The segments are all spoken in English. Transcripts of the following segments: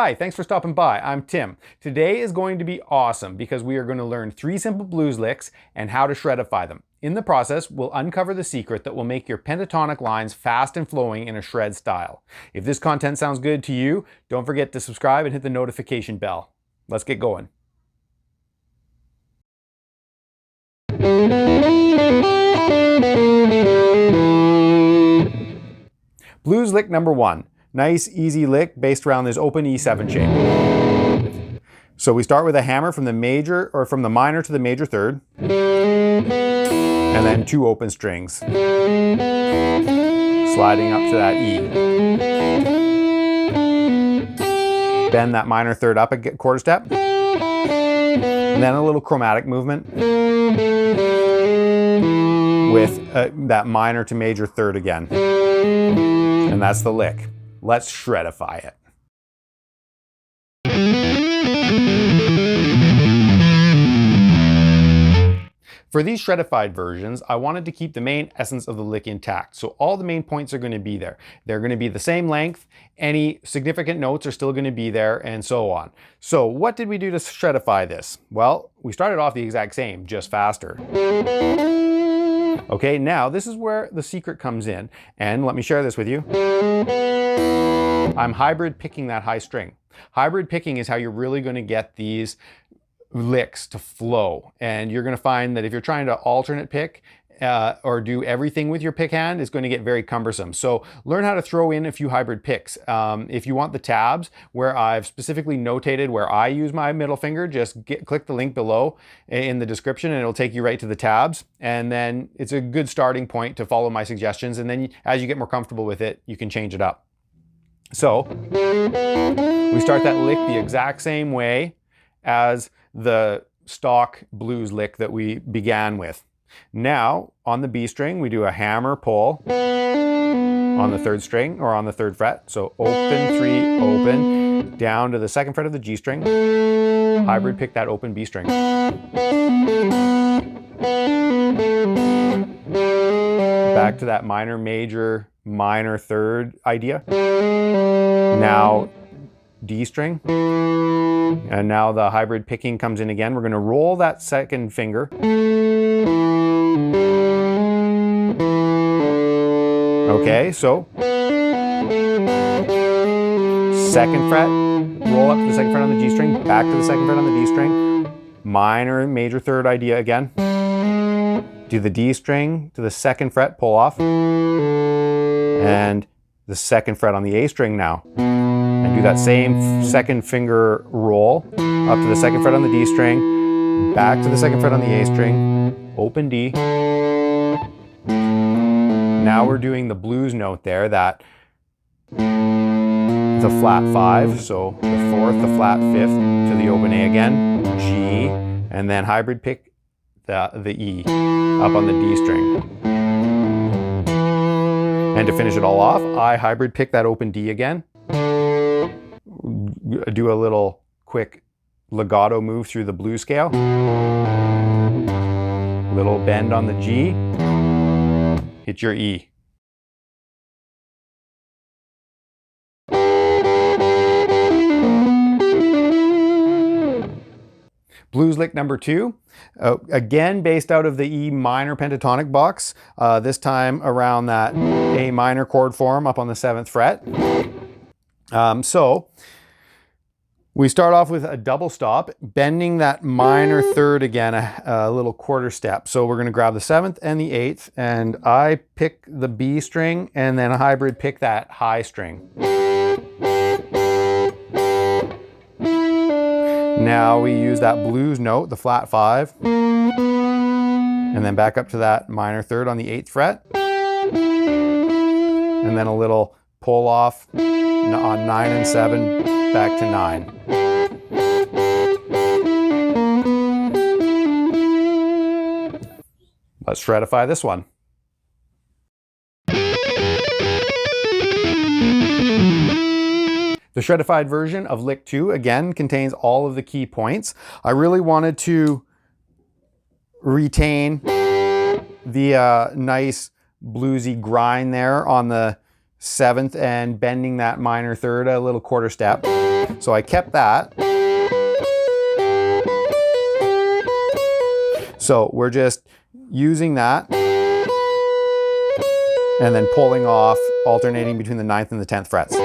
Hi, thanks for stopping by. I'm Tim. Today is going to be awesome because we are going to learn 3 simple blues licks and how to shredify them. In the process, we'll uncover the secret that will make your pentatonic lines fast and flowing in a shred style. If this content sounds good to you, don't forget to subscribe and hit the notification bell. Let's get going. Blues lick number 1. Nice, easy lick based around this open E7 shape. So we start with a hammer from the major, or from the minor to the major third, and then 2 open strings, sliding up to that E. Bend that minor third up a quarter step, and then a little chromatic movement with that minor to major third again. And that's the lick. Let's shredify it. For these shredified versions, I wanted to keep the main essence of the lick intact. So all the main points are going to be there. They're going to be the same length. Any significant notes are still going to be there, and so on. So what did we do to shredify this? Well, we started off the exact same, just faster. Okay, now this is where the secret comes in, and let me share this with you. I'm hybrid picking that high string. Hybrid picking is how you're really going to get these licks to flow, and you're going to find that if you're trying to alternate pick or do everything with your pick hand, it's going to get very cumbersome. So learn how to throw in a few hybrid picks. If you want the tabs where I've specifically notated where I use my middle finger, just click the link below in the description and it'll take you right to the tabs. And then it's a good starting point to follow my suggestions. And then as you get more comfortable with it, you can change it up. So we start that lick the exact same way as the stock blues lick that we began with. Now, on the B string, we do a hammer pull on the 3rd string, or on the 3rd fret. So open, 3, open, down to the 2nd fret of the G string. Hybrid pick that open B string. Back to that minor, major, minor 3rd idea. Now, D string. And now the hybrid picking comes in again. We're going to roll that 2nd finger. Okay, so 2nd fret, roll up to the 2nd fret on the G string, back to the 2nd fret on the D string, minor, major 3rd idea again. Do the D string to the 2nd fret, pull off, and the 2nd fret on the A string now. And do that same 2nd finger roll up to the 2nd fret on the D string, back to the 2nd fret on the A string, open D. Now we're doing the blues note there, that the flat 5, so the 4th, the flat 5th to the open A again, G, and then hybrid pick the E up on the D string. And to finish it all off, I hybrid pick that open D again, do a little quick legato move through the blues scale, little bend on the G, hit your E. Blues lick number 2, again based out of the E minor pentatonic box, this time around that A minor chord form up on the 7th fret. So we start off with a double stop, bending that minor 3rd again, a little quarter step. So we're going to grab the 7th and the 8th, and I pick the B string and then a hybrid pick that high string. Now we use that blues note, the flat 5, and then back up to that minor 3rd on the 8th fret, and then a little pull off on 9 and 7 back to 9. Let's shredify this one. The Shredify version of lick 2, again, contains all of the key points. I really wanted to retain the nice bluesy grind there on the 7th and bending that minor 3rd a little quarter step. So I kept that. So we're just using that and then pulling off, alternating between the 9th and the 10th frets.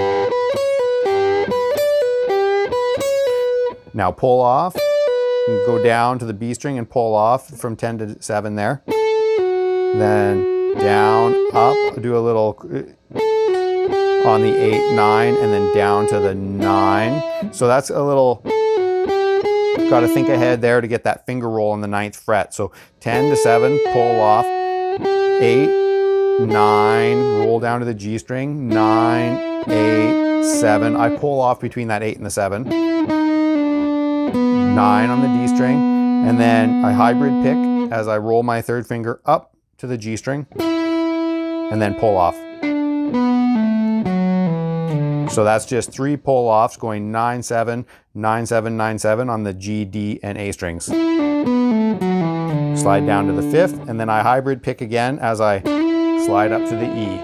Now pull off, and go down to the B string and pull off from 10 to 7 there. Then down, up, do a little on the 8, 9, and then down to the 9. So that's a little, got to think ahead there to get that finger roll on the 9th fret. So 10 to 7, pull off, 8, 9, roll down to the G string, 9, 8, 7. I pull off between that 8 and the 7. 9 on the D string, and then I hybrid pick as I roll my 3rd finger up to the G string, and then pull off. So that's just 3 pull offs going 9, 7, 9, 7, 9, 7 on the G, D, and A strings. Slide down to the 5th, and then I hybrid pick again as I slide up to the E.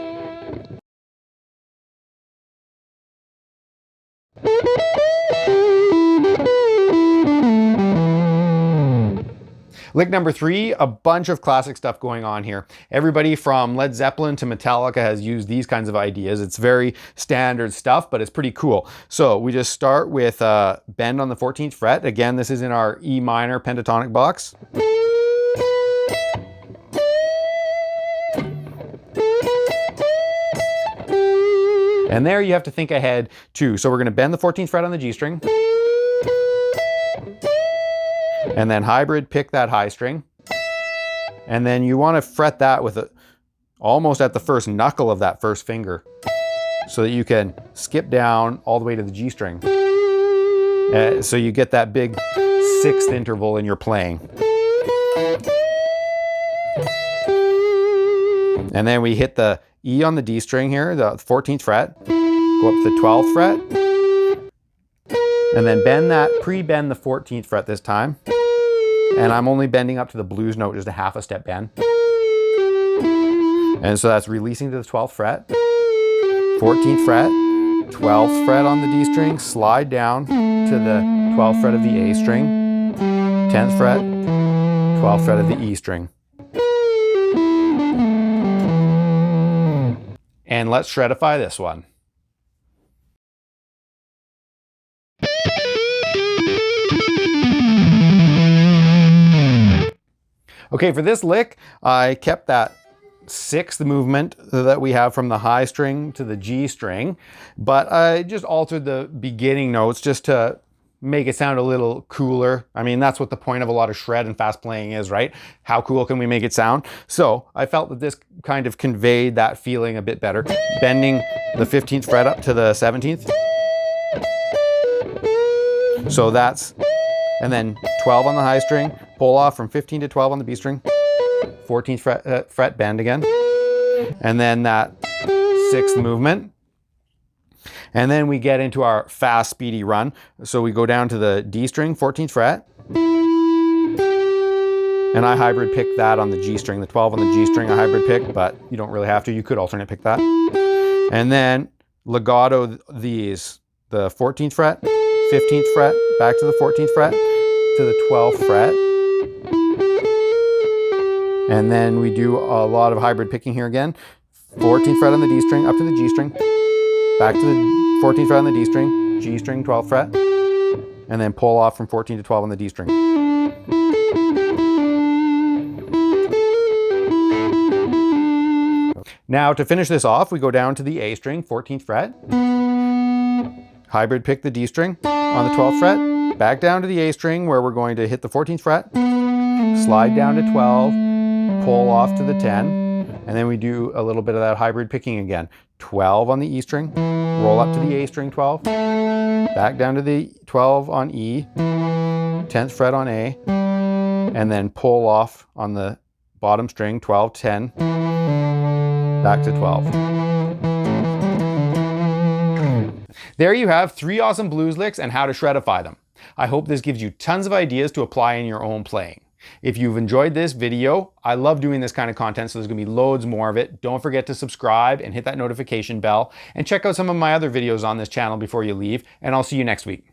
Lick number 3, a bunch of classic stuff going on here. Everybody from Led Zeppelin to Metallica has used these kinds of ideas. It's very standard stuff, but it's pretty cool. So we just start with bend on the 14th fret. Again, this is in our E minor pentatonic box. And there you have to think ahead too. So we're going to bend the 14th fret on the G string. And then hybrid pick that high string. And then you want to fret that with almost at the first knuckle of that first finger, so that you can skip down all the way to the G string. So you get that big 6th interval in your playing. And then we hit the E on the D string here, the 14th fret, go up to the 12th fret, and then bend that, pre-bend the 14th fret this time. And I'm only bending up to the blues note, just a half a step bend. And so that's releasing to the 12th fret, 14th fret, 12th fret on the D string, slide down to the 12th fret of the A string, 10th fret, 12th fret of the E string. And let's shredify this one. Okay, for this lick, I kept that 6th movement that we have from the high string to the G string, but I just altered the beginning notes just to make it sound a little cooler. I mean, that's what the point of a lot of shred and fast playing is, right? How cool can we make it sound? So I felt that this kind of conveyed that feeling a bit better. Bending the 15th fret up to the 17th. So that's, and then 12 on the high string, pull off from 15 to 12 on the B string, 14th fret bend again, and then that 6th movement. And then we get into our fast, speedy run. So we go down to the D string, 14th fret, and I hybrid pick that on the G string. The 12 on the G string I hybrid pick, but you don't really have to. You could alternate pick that. And then legato these, the 14th fret, 15th fret, back to the 14th fret, to the 12th fret. And then we do a lot of hybrid picking here again. 14th fret on the D string, up to the G string, back to the 14th fret on the D string, G string, 12th fret, and then pull off from 14 to 12 on the D string. Now to finish this off, we go down to the A string, 14th fret, hybrid pick the D string on the 12th fret, back down to the A string where we're going to hit the 14th fret, slide down to 12, pull off to the 10, and then we do a little bit of that hybrid picking again. 12 on the E string, roll up to the A string 12, back down to the 12 on E, 10th fret on A, and then pull off on the bottom string 12, 10, back to 12. There you have 3 awesome blues licks and how to shredify them. I hope this gives you tons of ideas to apply in your own playing. If you've enjoyed this video, I love doing this kind of content, so there's gonna be loads more of it. Don't forget to subscribe and hit that notification bell, and check out some of my other videos on this channel before you leave, and I'll see you next week.